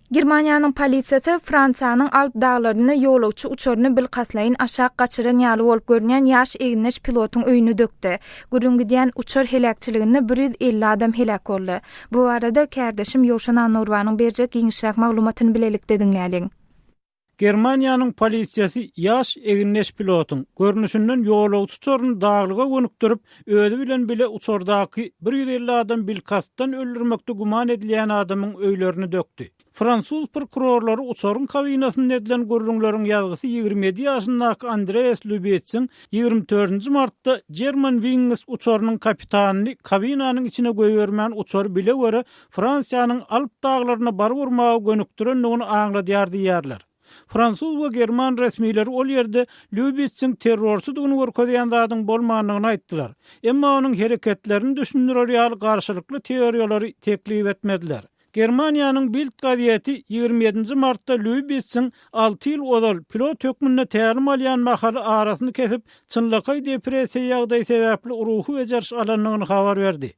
Germaniýanyň polisiýasy Fransiýanyň Alp daglaryny ýolagçy uçuryny bilqaslaýyn aşağı gaçyran ýaly bolup görünýän ýaş egneş pilotyň öýüne dökdi. Gürüňgidýän uçur helakçylygyny 150 adam helak boldy. Bu arada kärdeşim Ýowşan Anurwanyň berjek giňişräk maglumatyny bilelik dediňläliň. Germaniýanyň polisiýasy ýaş egneş pilotyň görnüşinden ýolagçy uçuryny daglyga gönükdirip, özi bilen bile uçurdaky 150 adam bilqasdan öldürmekde guman edilýän adamyň öýlerini dökdi. Fransuz prokurorlary uçurun kabinasyny edilen görüňleriň ýazgysy 27 ýaşyndaky Andreas Lübetzin 24 martda Germanwings uçurynyň kapitanyny kabinanyň içine goýbermän uçur bile görä Fransiýanyň Alp daglaryna bar vurmagy gönükdirendigini aňladýar diýerler. Fransuz we German resmiýetleri ol ýerde Lübetzin terrorçylygyny görkezýän zadyň bolmanyny aýtdylar. Emma onuň hereketlerini düşündirýär ýaly garşylykly teoriýalary teklip etmediler. Germaniýanyň Bild gaziýeti 27 martda Lübetzin 6 ýyl odal pilot hökmüne tälim alýan mahaly arasyny kesip, çynlykay depressiýa ýagdaý sebäpli ruhy bejerş alanlygyny habar berdi.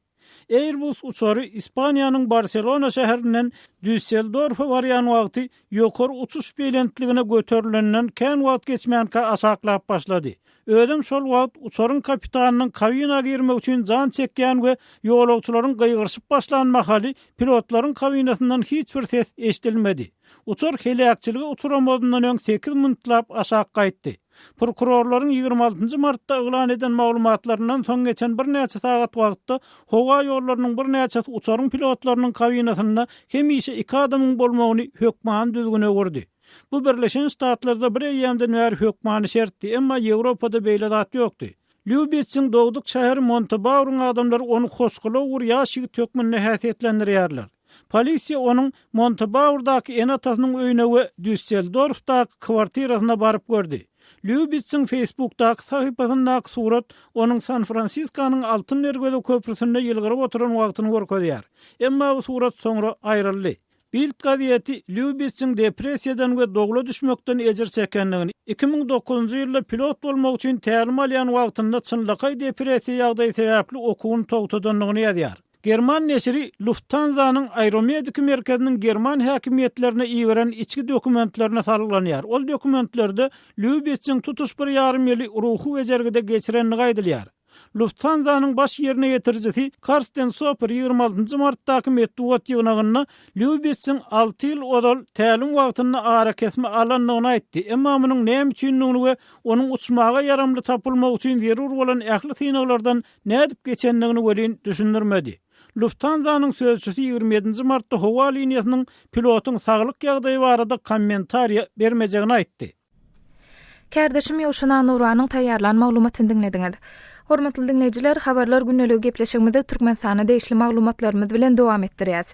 Airbus uçary Ispaniýanyň Barcelona şäherinden Düsseldorfa barýan wagty ýokary uçuş beýlentligine göterilenden kän wagt geçmänkä aşaklap başlady. Ödüm şol wagt uçuryň kapitanynyň kabinaga girmek üçin jan çekýän we ýolagçylaryň gyýgyrşyp başlanmahaly pilotlaryň kabinasyndan hiç bir ses eşdilmedi. Uçur helakçylygy uçuramodundan öň 8 minutlap aşağı gaýtdy. Prokurorlaryň 26 martda eglan eden maglumatlarynyň soň geçen bir näçe sagat wagtda howa ýollarynyň bir näçe uçuryň pilotlarynyň kabinasyna hemişe 2 adamyň bolmagyny hökman düzgün öwürdi. Bu Birleşen Ştatlarda bir ýemden bäri hökmany şertdi, emma Ýewropada beýle zat ýokdy. Lübetzin dogduk şäher Montabaur'un adamlary onu hoşgula ur ýaş ýigit hökmüne häsiýetlendirýärler. Polisiýa onuň Montabaur'daky en atasynyň öýüne we Düsseldorfdaky kwartirasyna baryp gördi. Lübetzin Facebook'daky sahypasyndaky surat onuň San Fransiskonyň Altyn Ergöde köprüsinde ýylgyryp oturan wagtyny görkezýär. Emma bu surat soňra aýryldy. Bild gaziýeti Lübetzin depressiýadan we dogla düşmekden ejir çekendigini 2009 ýylda pilot bolmak üçin tälim alýan wagtynda çynlykay depressiýa ýagdaý sebäpli okuwyny togtadandygyny ýazýar. German neşri Lufthansa'nın aeromedik merkezinin German hakimiyetlerine iýeren içki dokumentlerine sarılanýar. Ol dokumentlerde Lübetzin tutuş bir ýarym ýyly ruhy bejergide geçirenligi aýdylýar. Lufthansa'nın baş yerine getiricisi Karsten Soper 26 martdaky metbuat ýygnagyna Lübetzin 6 ýyl odal tälim wagtyny ara kesme alanlygyny aýtdy. Emma munyň näme üçinligini we onuň uçmaga yaramly tapylmak üçin zerur bolan ähli synaglardan nädip geçenligini welin düşündirmedi. Lufthansa'nın sözçüsü 27 martda howa liniýasynyň pilotyň saglyk ýagdaýy barada kommentariýa bermejegini aýtdy. Kärdeşim Ýowşan Anurwanyň taýýarlan maglumatyny dinlediňiz. Hormatly dinleyijiler, habarlar günneligi gepleşigimizde Türkmenistana değişli maglumatlarymyz bilen dowam etdirýäs.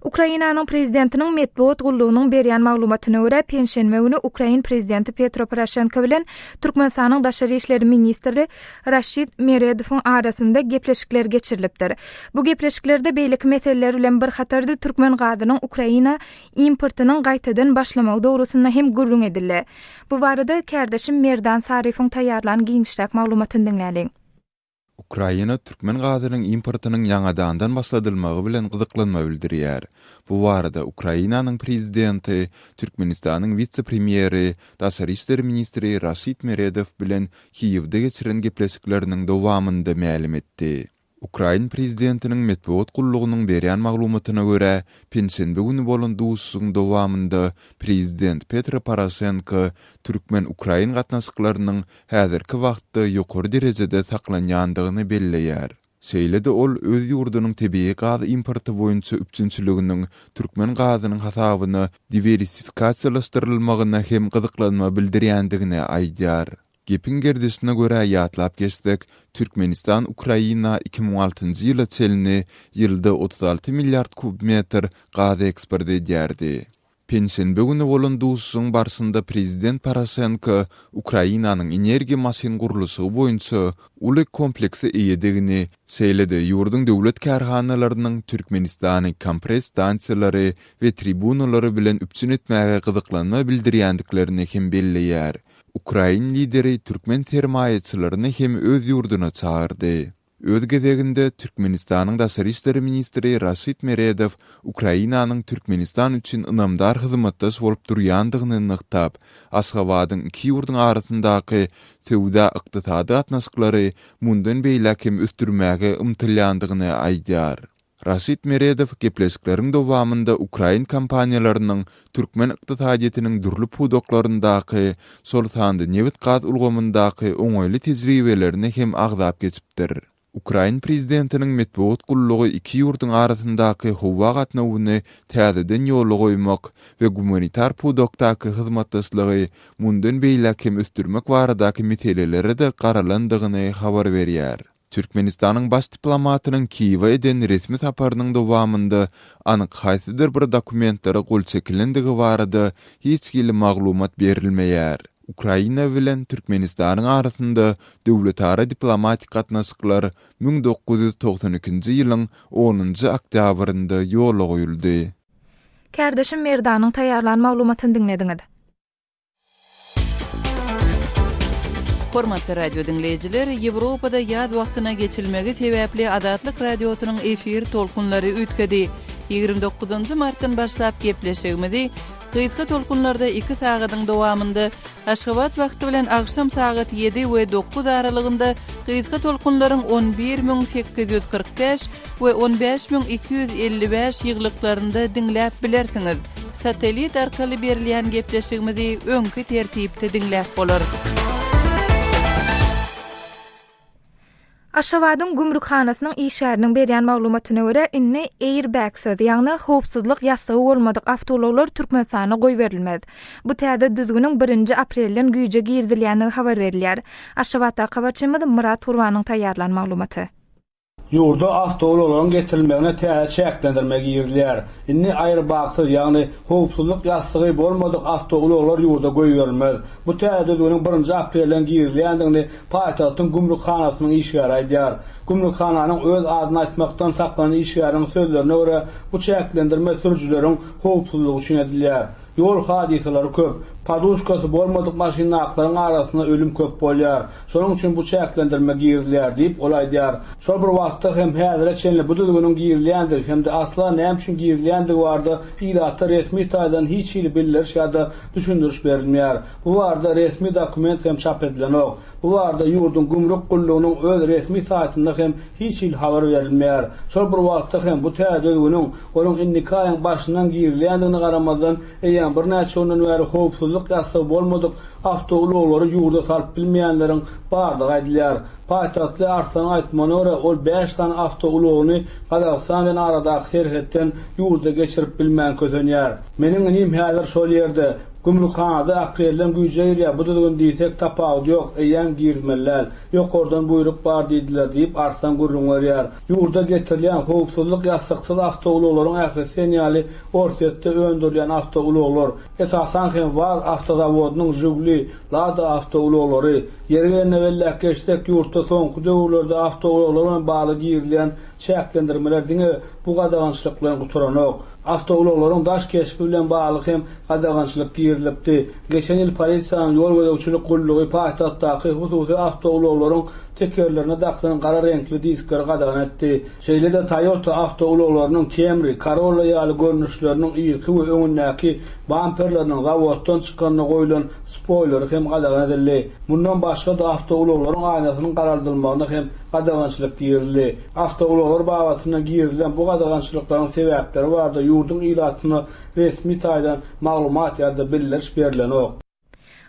Ukrainanyň prezidentiniň medeniýet gullugynyň berýän maglumatyna görä, penşenme güni Ukrain prezidenti Petro Poroshenko bilen Türkmenistanyň daşary işleri ministri Raşid Meredowyň arasynda gepleşikler geçirilipdir. Bu gepleşiklerde beýleki meseleler bilen bir hatarda türkmen gazynyň Ukraina importynyň gaýtadan başlamagy dogrusynda hem gurrun edildi. Bu barada kärdeşim Merdan Sarifoň taýýarlan giňişräk maglumatyny dinläliň. Ukraina türkmen gazynyň importynyň ýangadandan başladylmagy bilen gyzyklanma bildirýär. Bu barada Ukrainanyň prezidenti, Türkmenistanyň vitse-premieri, daşary işleri ministri Raşid Meredow bilen Kiýewde geçiren gepleşikleriniň dowamynda ma'lum etdi. Ukrain prezidentiniň medeniýet gullugynyň berýän maglumatyna görä, penşenbe güni bolan duşsuň dowamynda prezident Petro Poroshenko türkmen Ukrain gatnaşyklarynyň häzirki wagtda ýokary derejede saklanýandygyny belleýär. Şeýle-de ol öz ýurdunyň tebii gaz importy boýunça üçinçiliginiň türkmen gazynyň hasabyny diversifikasiýalaşdyrylmagyna hem gyzyklanma bildirýändigini aýdýar. Gepin gerdisine göre ýatlap geçsek, Türkmenistan Ukraina 2006 ýyla çelini ýylda 36 milliard kubmetr gaz eksport edýärdi. Penşenbe güni bolan duşsuň barşynda prezident Poroshenko Ukrainanyň energiýa maşyn gurulşy boýunça uly kompleksi eýedigini, şeýle-de ýurdun döwlet kärhanalarynyň Türkmenistanyň kompres stansiýalary we tribunalary bilen üpçün etmäge gyzyklanma bildirýändiklerini hem belleýär. Ukrain lideri Türkmen sermaýeçilerini hem öz ýurduna çağırdy. Öz gezeginde Türkmenistanyň Daşary işleri ministri Raşid Meredow Ukrainanyň Türkmenistan üçin ynamdar hyzmatdaş bolup durýandygyny nykdap, Aşgabatyň iki ýurduň arasyndaky sowda ykdysady atnaşyklary mundan beýlekim üstürmäge umtylýandygyny aýdýar. Raşid Meredow gepleşikleriň dowamında Ukrain kompaniýalarynyň türkmen ykdysadyetiniň durly pudoklaryndaki solsandy newit gaz ulgamyndaky oňoýly tejribelerini hem agzap geçipdir. Ukrain prezidentiniň metbuat gullugy iki ýurduň arasyndaky howa gatnawyny täzeden ýoly goýmak we gumanitar pudokdaky hyzmatdaşlygy mundan beýlekim üstürmek baradaky meseleleri de garalandygyny habar berýär. Türkmenistanyň baş diplomatynyň Kiýewe eden resmi saparynyň dowamında anyk haýsydyr bir dokumentlere gol çekilendigi barada hiç gili maglumat berilmeýär. Ukraina bilen Türkmenistanyň arasynda döwletara diplomatik gatnaşyklar 1992-nji ýylyň 10-njy oktýabrynda ýola goýuldy. Kärdeşim Merdanyň taýýarlan maglumatyny dinlediňiz. Hormatly radio dinleyijiler, Ýewropada ýaz wagtyna geçilmegi sebäpli Adatlyk radiosynyň efir tolkunlary ütkedi. 29 martdan başlap gepleşigimizi Gıýtga tolkunlarda 2 sagatyň dowamında Aşgabat wagty bilen akşam sagat 7 we 9 aralygynda Gıýtga tolkunlaryň 11845 we 15255 ýyglyklarynda dinläp bilersiňiz. Satelit arkaly berilýän gepleşigimizi öňki tertipde dinläp bolar. Aşgabatyň gümrükhanasynyň işäriniň berýän maglumatyna görä, inni airbags, ýagny howpsuzlyk ýasagy bolmadyk awtologlar Türkmenistana goýberilmedi. Bu täze düzgünüň 1 aprelden güýje girdilýändigi habar berilýär. Aşgabatda habarçymyz Murat Turwanyň taýýarlan maglumaty. Ýurda awtologlaryň getirilmegine täze şäklendirmek girdilýär. Inni airbags, ýagny howpsuzlyk ýasagy bolmadyk awtologlar ýurda goýberilmedi. Bu täze düzgünüň 1 aprelden girdilýändigini paýtagtyň gümrükhanasynyň işgäri aýdýar. Gümrükhanyň öz adyny aýtmakdan saklanan işgäriniň sözlerine görä, bu şäklendirme sürüjüleriň howpsuzlygy üçin edilýär. Yol hadiseleri köp. Paduşkasy bolmadyk maşynaklaryň arasynda ölüm köp bolýar. Şonuň üçin bu şäklendirme girilýär diýip olaýdýar. Şol bir wagtda hem häzir çenli bu düzgünüň girilýändir, hem de asla näme üçin girilýändir barada fiýlatda resmi taýdan hiç hili bildiriş ýa-da düşündiriş berilmeýär. Bu barada resmi dokument hem çap edilenok. Bu barada ýurdun gümrük gullugynyň öz resmi saýtynda hem hiç hil habar berilmeýär. Şol bir wagtda hem bu täze onun indikaýyň başyndan girilýändigine garamazdan eýen bir näçe ondan bäri howpsuzlyk ýasagy bolmadyk awtologları ýurda salyp bilmeýänleriň bardygy aýdylýar. Paýtagtly Arslan aýtmana görä ol 5 tane awtologyny Gazagstanyň aradaky serhetden ýurda geçirip bilmän közenýär. Meniň nim häzir şol ýerde Gümrükhanada aprelden güýje girýär. Bu düzgün diýsek tapawdy ýok, eýen girmeler. Ýokordan buyruk bar diýdiler diýip Arslan gurrun berýär. Ýurda getirilýän howpsuzlyk ýasaksız awtologlaryň ähli orsetde öndürilýän awtologlar, esasan hem var awtozawodynyň Jiguli, Lada awtologlary, ýerlerine bellek geçsek ýurtda soňky döwürlerde awtologlaryň baly girilýän şäklendirmeler diňe bu gadagançylyklaryň guturanok. Awtologlaryň daş keşpi bilen baly hem gadagançylyk girilipdi. Geçen ýyl polisiýanyň ýol gödäwçilik gullugy paýtagtdaky hususy awtologlaryň tekerlerine daklanan qara renkli diskler qadagan etdi. Şeýle de Toyota awtoloklarynyň Camry, Corolla ýaly görnüşleriniň ýylky we öňündäki bamperleriniň zawoddan çykanyna goýulan spoilery hem qadagan edildi. Bundan başga da awtoloklaryň aýnasynyň garaldylmagyna hem qadagançylyk girildi. Awtologlar babatyna girilen bu qadagançylyklaryň sebäpleri barda ýurdun ýylatyny resmi taýdan maglumat ýa-da bildiriş berilenok.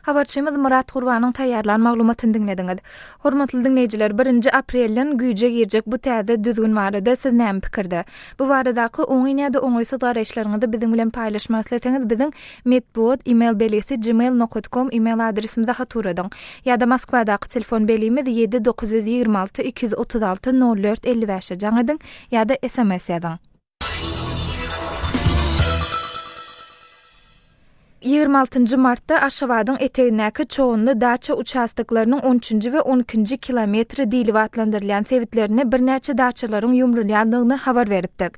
Habarçymyz Murat Turwanyň taýýarlan maglumatyny dinlediňiz. Hormatly dinleýijiler, 1 aprelden güýje girjek bu täze düzgün barada siz näme pikirde? Bu baradaky oňy ýa-da oňysy garaşlaryňyzy biziň bilen paýlaşmak isleseňiz biziň metbuat email belesi gmail.com email adresimize hatur edin. Ýa-da Moskwadaky telefon belimiz 7926 236 04 55 jaňydyň ýa-da SMS ýazyň. 26 martda Aşgabatyň etegindäki çoğunly daça uçastyklarynyň 13-nji we 12-nji kilometri diýilip atlandyrylýan sebitlerini bir näçe daçalaryň ýumrulýandygyny habar beripdik.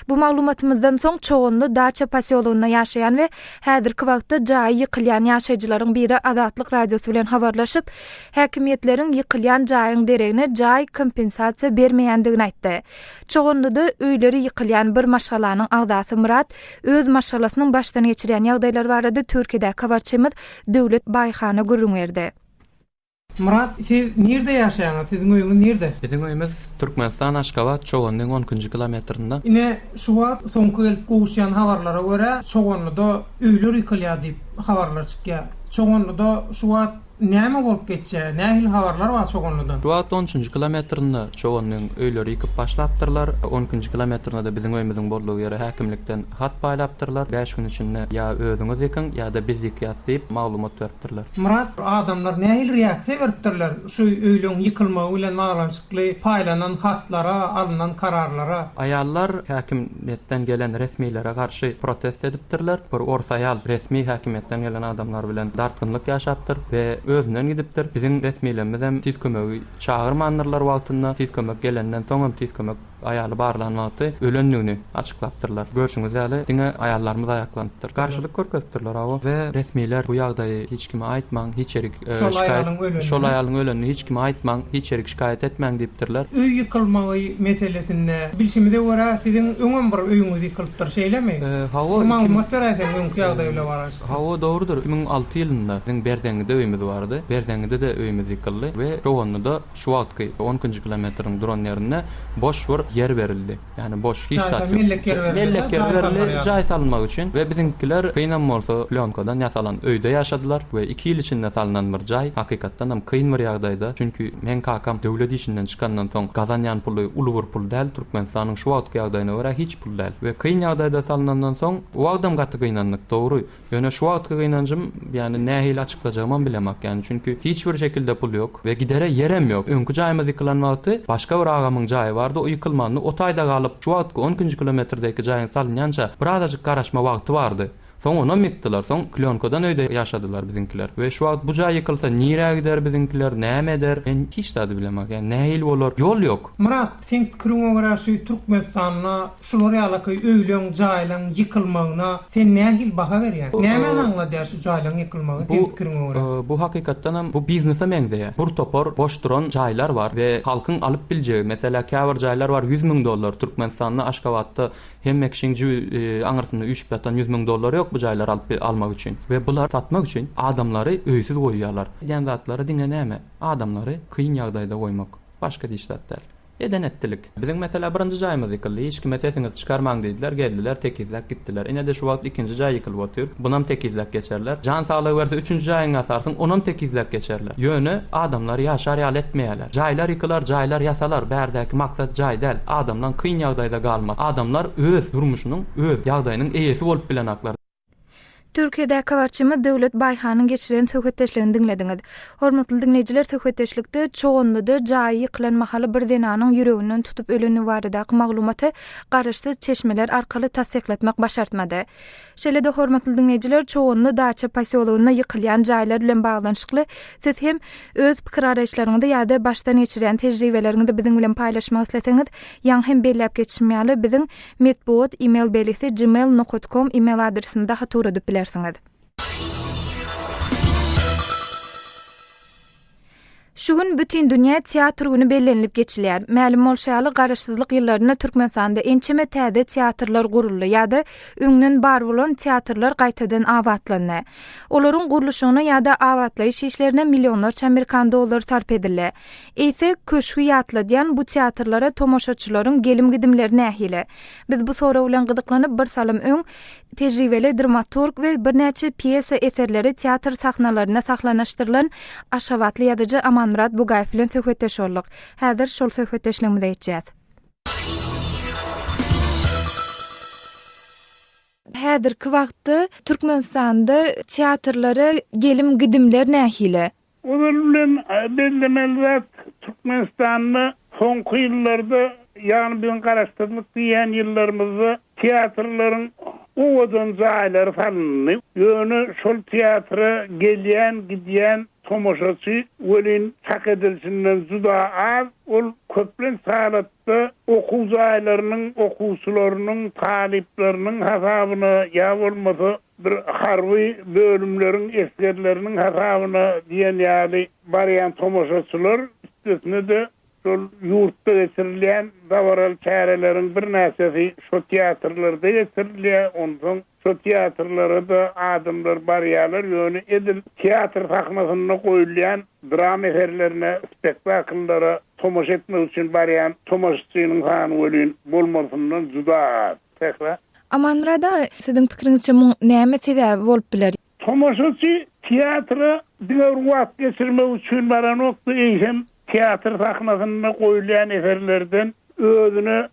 Bu maglumatymyzdan soň çoğunly daça posýolugynda ýaşaýan we häzirki wagtda jaý ýykylýan ýaşaýjylaryň biri Azatlyk radiosu bilen habarlaşyp, häkimetleriň ýykylýan jaýyň deregine jaý kompensasiýa bermeýändigini aýtdy. Çoğunlyda öýleri ýykylýan bir maşgalanyň agdasy Murat öz maşgalasynyň başdan geçirýän ýagdaýlar barada Türkiýede kabarçymyz Döwlet Baýhany gürrüňerdi. Murat, siz nerede yaşaýaňyz? Siziň öýüňiz nerede? Biziň öýümiz Türkmenistan Aşgabat çoğunlyň 10-njy kilometrinde. Ine şu wagt soňky gelip gowuşýan habarlara görä, çoğunlyda öýler ýykylýar diýip habarlar çykýar. Çoğunlyda şu wagt näme bolup geçýär? Nähil habarlar bar çoğunlydan? Şu wagt 10-njy kilometrinde çoğunlyň öýleri ýykyp başlapdyrlar. 12-nji kilometrinde de biziň öýümiziň bolduğu ýere häkimlikden hat baýlapdyrlar. 5 gün içinde ýa özüňiz ýekin ýa-da biz ýekýäs diýip maglumat beripdirler. Murat, adamlar nähil reaksiýa beripdirler şu öýleň ýykylmagy bilen baglanşykly paýlanan hatlara, alynan kararlara? Aýallar häkimlikden gelen resmiýlere garşy protest edipdirler. Bir orsa aýal resmi häkimlikden gelen adamlar bilen dartgynlyk ýaşapdyr we özünden gidipdir. Bizim resmiýlerimiz hem tiz kömegi çağırmandylar wagtynda. Tiz kömek gelenden soň hem tiz kömek aýaly barlanmagdy ölenligini açyklapdyrlar. Görşüňiz ýaly diňe aýallarymyz aýaklandyr. Garşylyk görkezdirler awa we resmiýler bu ýagdaýy hiç kime aýtmaň, hiç erik şol aýalyň ölenini hiç kime aýtmaň, hiç erik şikayet etmäň diýipdirler. Öý ýykylmagy meselesinde bilşimde görä siziň öňem bir öýüňiz ýykyldyr şeýlemi? Maglumat berýän öňki ýagdaý bilen barar. Hawa dogrudur. 2006 ýylynda biziň Berdeňde öýümüz bardy. Berdeňde de öýümüz ýykyldy we şowanda şu wagtky 10-njy kilometriň duran ýerine boş bir yer berildi. Yani boş hiç ýok. Mellek yer berildi, jaý salynmak üçin we biziňkiler kynam bolsa plonkadan ýasalan öýde ýaşadylar we 2 ýyl içinde salynan bir jaý hakykatdan hem kyn bir ýagdaýda. Çünki men kakam döwlet işinden çykandan soň gazanýan puly uly bir pul däl, Türkmenistanyň şu wagtky ýagdaýyna görä hiç pul däl. We kyn ýagdaýda salynandan soň wagdam gaty kynandyk, dogry. Ýöne şu wagtky kynanjym ýani nähili açyklajagam bilemek ýani çünki hiç bir şekilde pul ýok we gidere ýerem ýok. Öňkü jaýymyz ýykylan wagty başga bir agamyň jaýy bardy, o ýykylmany o taýda galyp şu wagtky 10-njy kilometrdäki jaýyň salynýança bir azajyk garaşma wagty bardy. Soň ona mitdiler, soň klonkadan öýde ýaşadylar biziňkiler. We şu wagt bu jaý ýykylsa nirä gider biziňkiler, näme eder? Men hiç täze bilemek, ýani nähil bolar? Ýol ýok. Murat, sen kirüňe görä şu Türkmenistanyna şular ýalyky öýleň jaýlaryň ýykylmagyna sen nähil baha berýän? Näme aňladýar şu jaýlaryň ýykylmagy sen kirüňe görä? Bu hakykatdan hem bu biznese meňzeýär. Bir topar boş duran jaýlar bar we halkyň alyp biljegi, mesela käbir jaýlar bar $100.000 Türkmenistanyň Aşgabatda hem ekşiňji aňyrsynda 3 platan $100.000 ýok bu jaýlar almak üçin we bular satmak üçin adamlary öýsiz goýýarlar. Ýani zatlary diňe näme? Adamlary kyn ýagdaýda goýmak. Başga diýişler. Eden ettilik. Bizim mesela birinci jaýymyz ýykyldy. Hiç kime sesiňizi çykarmaň diýdiler, geldiler, tekizlek gittiler. Ine de şu wagt ikinji jaý ýykylyp otyr. Bunam tekizlek geçerler. Jan saglygy berse üçüncü jaýyňa asarsyn, onam tekizlek geçerler. Ýöne adamlar ýaşar ýaly etmeýärler. Jaýlar ýykylar, jaýlar ýasalar. Bärdäki maksat jaý däl. Adamdan kyn ýagdaýda galmak. Adamlar öz durmuşynyň, öz ýagdaýynyň eýesi bolup bilenaklar. Türkiýede kabarçymyz Döwlet Baýhanyň geçiren söhbetdeşligini dinlediňiz. Hormatly dinleýijiler, söhbetdeşlikde çoğunlyda jaý ýyklan mahaly bir denanyň ýüreginden tutup öleni baradaky maglumaty garaşsyz çeşmeler arkaly tasdikletmek başartmady. Şeýle de hormatly dinleýijiler, çoğunly daça posýolugynda ýykylýan jaýlar bilen baglanşykly siz hem öz pikir araýşlaryňyzda ýa-da başdan geçiren tejribeleriňizi biziň bilen paýlaşmak isleseňiz, ýa hem belläp geçirmeli biziň medbuat email belisi gmail.com email adresimizde hatur edip bilersiniz. Şugün bütün dünya teatr günü bellenilip geçilýär. Mälim bolşaly garaşsyzlyk ýyllaryna Türkmenistanda ençeme täze teatrlar guruldy ýa-da öňden bar bolan teatrlar gaýtadan awatlandy. Olaryň guruluşyna ýa-da awatlaýyş işlerine millionlarça Amerikan dollary sarp edildi. Eýse köşkü ýatladýan bu teatrlara tomoşaçylaryň gelim gidimleri nähili. Biz bu sora bilen gydyklanyp bir salam öň tejribeli dramaturg we bir näçe piyesa eserleri teatr sahnalaryna saklanyşdyrylan Aşgabatly ýazyjy Murat Bugaýew bilen söhbetdeş bolduk. Häzir şol söhbetdeşligimizi etjäs. Häzirki wagtda Türkmenistanda teatrlara gelim gidimler nähili? Olar bilen bellemeli Türkmenistanyň soňky ýyllarda ýani bilen garaşdyrdyk diýen ýyllarymyzda teatrlaryň Owadan zaylar salınny. Ýöne şol teatra gelýän, gidýän tomoşaçy welin tak edilsinden juda az, ol köplen salatda okuw zaylarynyň, okuwçylarynyň, talipleriniň hasabyna ýa bolmasa bir harby bölümleriň esgerleriniň hasabyna diýen ýaly barýan tomoşaçylar üstesine de şol ýurtda geçirilýän dawaral çärelerin bir näsesi şo teatrlarda geçirilýär, ondan şo teatrlara da adamlar barýarlar ýöne edil teatr sahnasyna goýulýan drama eserlerine, spektakllara tomoş etmek üçin barýan tomoşçynyň sany welin bolmasyndan juda az. Amanrada siziň pikiriňizçe näme sebäbi bolup biler? Tomoşaçy teatra diňer wagt geçirmek üçin baran okdy eýsem teatr sahnasyna goýulýan eserlerden özüne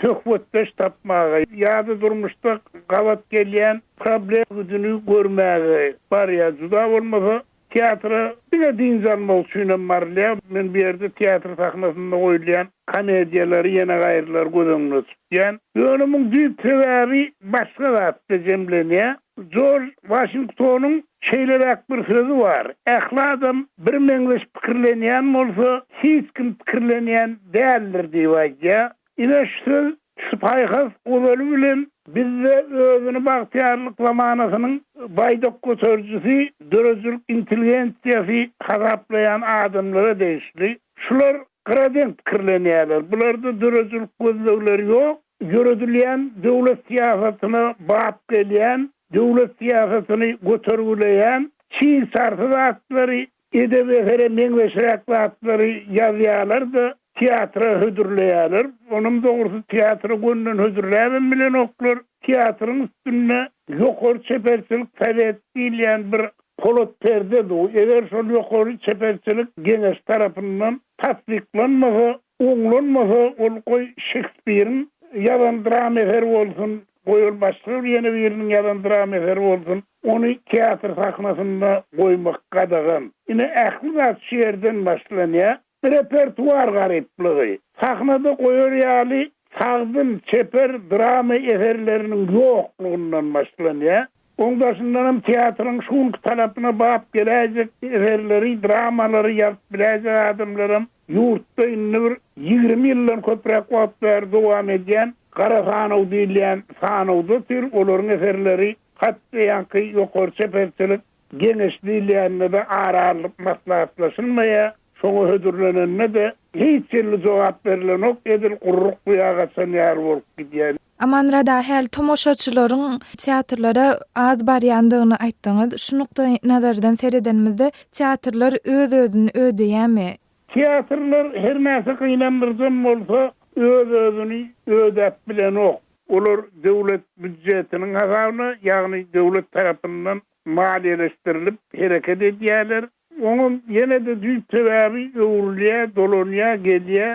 söhbetdeş tapmagy, ýa-da durmuşda gawat gelýän problem güdüni görmägi barýa juda bolmasa teatra bir dinzalmak üçin marlýa. Men bir ýerde teatr sahnasyna goýulýan komediýalary ýene gaýrylar gözüňe tutýan. Ýönümiň büyük sebäbi başga zatda jemlenýär. George Washington'un şeylerek bir sözü var. Ähladam bir meňzeş pikirlenýän bolsa, hiç kim pikirlenýän däldir diýýär. Ine şu Spayhas oğlu bilen bizde özünü bahtiyarlık zamanasynyň baýdak götürjüsi, dörözülük intelligensiyasy hasaplayan adamlara değişli. Şular gradent pikirlenýärler. Bularda dörözülük gözlegleri ýok. Görüdülýän döwlet siýasatyna bap gelýän, döwlet siýasatyny götürgüleýän, çiğ sarfyzatlary, edebiyat meňzeşraklary ýazýarlar da teatra hödürleýärler. Onuň dogrusu teatra günden hödürläben bilen oklar teatrın üstüne ýokary çeperçilik talep edilýän bir polat perde du. Eger şol ýokary çeperçilik geňeş tarapyndan tasdiklanmasa, oňlanmasa, ol goý Shakespeare'in ýadan drama eseri bolsun, goýul başga ýene biriniň ýadan drama eseri bolsun, onu teatr sahnasynda goýmak gadagan. Ine ähli zat şeýerden başlanýar. Repertuar garyplygy. Sahnada goýar ýaly sagdyn çeper drama eserleriniň ýoklugyndan başlanýar. Ondaşyndan teatryň şol talapyna bap geläjek eserleri, dramalary ýazyp biläjek adamlarym ýurtda inne 20 ýyldan köprek wagtlar dowam edýän Garasanow diýilýän sanowda tür olaryň eserleri hatda ýanky ýokary çeperçilik geňeş diýilýände de aralyp maslahatlaşylmaýar. Şoňa hödürlenende de hiç ýerli jogap berilen ok, edil gurruk buýagaçan ýar bolup gidýär. Amanrada häl tomoşaçylaryň teatrlara az barýandygyny aýtdyňyz. Şu nukda nazardan seredenmizde teatrlar öz-özüni ödeýärmi? Teatrlar her näse kynandyrjam bolsa öz-özüni ödäp bilen ok. Olar döwlet büdjetiniň hasabyna, ýagny döwlet tarapyndan maliýeleşdirilip hereket edýärler. Onun yine de düýp sebäbi öwrülýär, dolanýar, gelýär.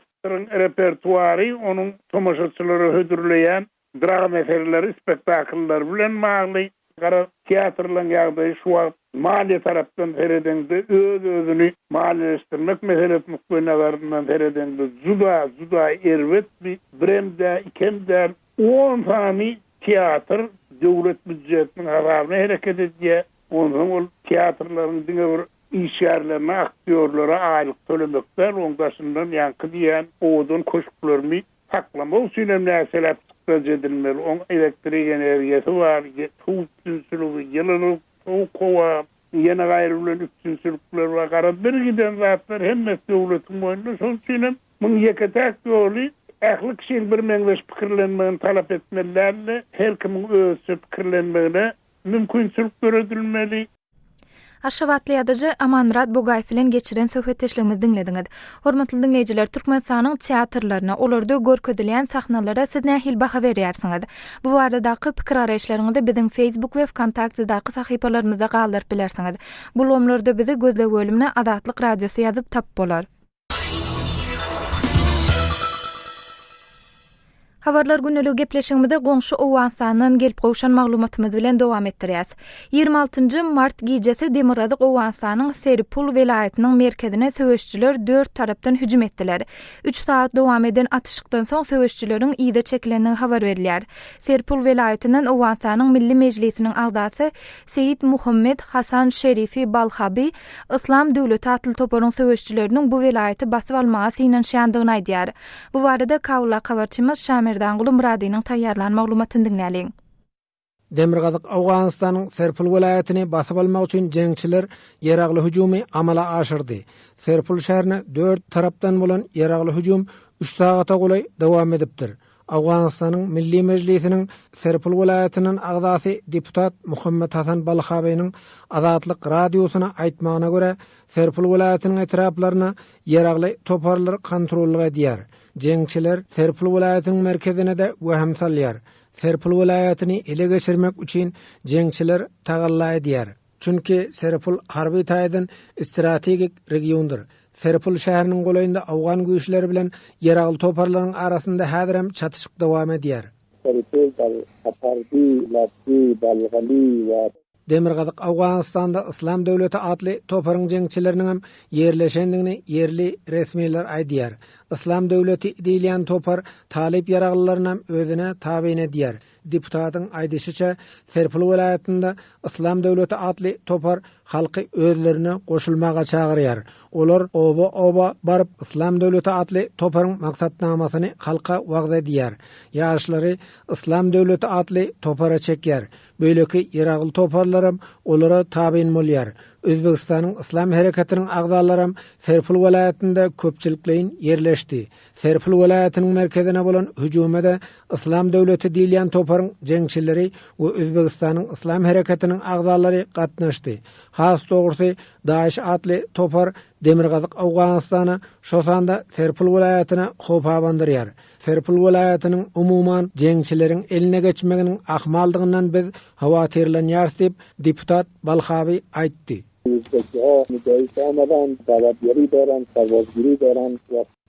Repertuary onun tomoşaçylary hödürleýän drama eserleri, spektakllar bilen magly. Gara teatrlaryň ýagdaýy şu maliýe tarapdan seredende öz-özüni maliýeleşdirmek meselesini goýnalaryndan seredende juda erwet biremde, ikemde 10 sany teatr döwlet büdjetiniň hasabyna hereket edýär. Ondan ol teatrlaryň diňe işgärlerine, aktörlere aýlyk tölemekler, ondaşyndan ýanky diýen owadan koşuklaryny saklamak üçin näseler edilmeli. On elektrik energiýasy bar, suwsuzlygy, ýylylyk, sowa, ýene gaýrylan üstünçilikler bar. Gara bir giden zatlar hemme döwletiň boýunda şol üçin muň ýeketek ýoly ähli kişi bir meňzeş pikirlenmegini talap etmeliler. Her kimiň öz pikirlenmegine mümkinçilik göredilmeli. Aşabatly ýazyjy Amanrat Bogaýew bilen geçiren söhbetdeşligimizi diňlediňiz. Hormatly dinleýijiler, Türkmenistanyň teatrlaryna, olarda görkezilýän sahnalara siz nähil baha berýärsiňiz? Bu baradaky pikir araýşlaryňyzy biziň Facebook we Kontaktdaky sahypalarymyzda galdyryp bilersiňiz. Bu lomlarda bizi gözle bölümine Adatlyk radiosy ýazyp tap bolar. Habarlar günneligi gepleşigimizde goňşy Owganstanyň gelip gowşan maglumatymyz bilen dowam etdirýäs. 26 mart gijesi Demirgazyk Owganstanyň Serpul welaýatynyň merkezine söwüşçüler 4 tarapdan hüjüm etdiler. 3 saat dowam eden atışykdan soň söwüşçüleriň ýyda çekilendigini habar berilýär. Serpul welaýatynyň Owganstanyň Milli Mejlisiniň agdasy Seyit Muhammed Hasan Şerifi Balhabi İslam Döwleti atly toparyň söwüşçüleriniň bu welaýaty basyp almagy synanşýandygyny aýdýar. Bu barada Kawla habarçymyz Şamirdan Gulum Radynyň taýýarlan maglumatyny dinläýin. Demirgazyk Awganstanyň Serpul welaýatyny basyp almak üçin jeňçiler ýeragly hüjumy amala aşyrdy. Serpul şäherine 4 tarapdan bolan ýeragly hüjum 3 sagata golay dowam edipdir. Awganstanyň Milli Mejlisiniň Serpul welaýatynyň agdasy deputat Muhammed Hasan Balhabeýniň Azatlyk radiosyna aýtmagyna görä, Serpul welaýatynyň etraplaryna ýeragly toparlar kontrolly edýär. Jeňçiler Serpul welaýatynyň merkezine de wehim salýar. Serpul welaýatyny ele geçirmek üçin jeňçiler tagalla edýär. Çünki Serpul harby taýdan strategik regiondur. Serpul şäheriniň golayynda Awgan güýçleri bilen ýeragly toparlaryň arasynda häzirem çatyşyk dowam edýär. Demirgazyk Awganstanda İslam Döwleti atly toparyň jeňçileriniň hem ýerleşendigini ýerli resmiler aýdýar. İslam Döwleti diýilen topar talip ýaraglylaryny özüne tabeýin edýär. Deputatyň aýdyşyça Serpul welaýatynda İslam Döwleti atly topar halky özlerine goşulmaga çagyrýar. Olar oba barıp İslam Döwleti atly toparyň maksatnamasyny halka wagda edýär. Ýaşlary İslam Döwleti atly topara çekýär. Böyleki ýeragly toparlarym olara tabeýin bolýar. Özbegistanyň İslam herekatynyň agdalarym Serpul welaýatynda köpçilikleýin ýerleşdi. Serpul welaýatynyň merkezine bolan hüjumda İslam Döwleti diýilen toparyň jeňçileri we Özbegistanyň İslam herekatynyň agdalary gatnaşdy. Has dogrusy Daesh atly topar Demirgazyk Awganstany şosanda Serpul welaýatyna hopa bandyrýar. Serpul welaýatynyň umumyň jeňçileriň eline geçmeginiň ahmaldygyndan biz hawatirlenýär diýip deputat Balhabi aýtdy.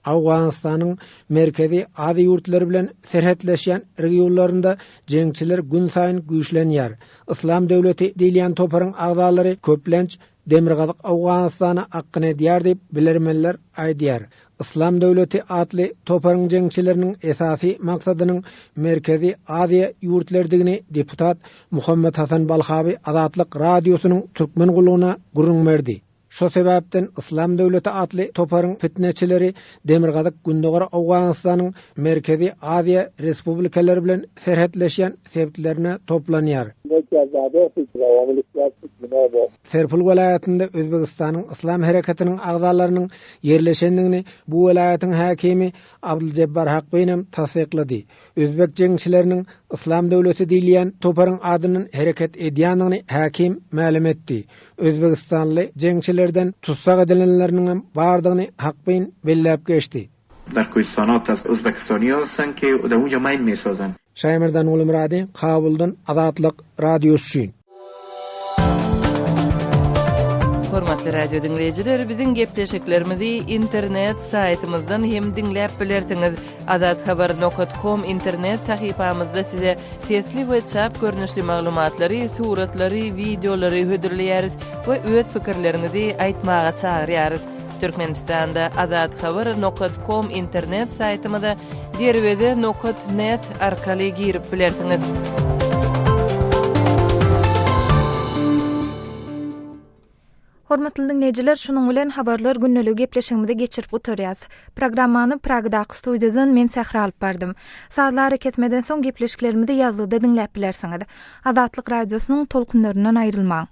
Awganstanyň merkezi ady ýurtlary bilen serhetleşýän regionlarynda jeňçiler gün saýyn güýçlenýär. İslam Döwleti diýilen toparyň agdalary köplenç Demirgazyk Awganstany akyn edýär diýip bilermenler aýdýar. İslam Döwleti atly toparyň jeňçileriniň esasy maksadynyň merkezi Aziýa ýurtlardygyny deputat Muhammed Hasan Balhabi Azatlyk radiosynyň türkmen gulugyna gurrun berdi. Şo sebäpden İslam Döwleti atly toparyň fitneçileri Demirgazyk gündogara Awganstanyň merkezi Aziýa respublikalary bilen serhetleşýän sebitlerine toplanýar. Serpul welaýatynda Özbegistanyň İslam herekatynyň agdalarynyň ýerleşendigini bu welaýatyň häkimi Abduljabbar Hakbeýnem tasdiklady. Özbek jeňçileriniň İslam Döwleti diýilen toparyň adynyň hereket edýändigini häkim ma'lum etdi. Özbegistanly jeňçilerden tutsak edilenleriniň bardygyny Hakbeýn belläp geçdi. در کوهستانات از ازبکستانی هستن که در اونجا مین میسازن. Şamirdan Gulum Rady, Kabuldan Azatlyk radiosu. Hormatly radio dinleyijiler, biziň gepleşiklerimizi internet saýtymyzdan hem dinläp bilersiňiz. azathabar.com internet sahypamyzda size sesli we çap görnüşli maglumatlary, suratlary, videolary hödürleýäris we öz pikirlerinizi aýtmaga çagyrýarys. Türkmenistanda azathabar.com internet saýtymyza derwede.net arkaly girip bilersiňiz. Hormatly dinleyijiler, şunuň bilen habarlar günneligi gepleşigimizde geçirip oturýas. Programmany Pragdaky studiýadan men Sähra alyp berdym. Saatlar ketmeden soň gepleşiklerimizi ýazgyda dinläp bilersiňiz. Azatlyk radiosynyň tolkunlaryndan aýrylmaň.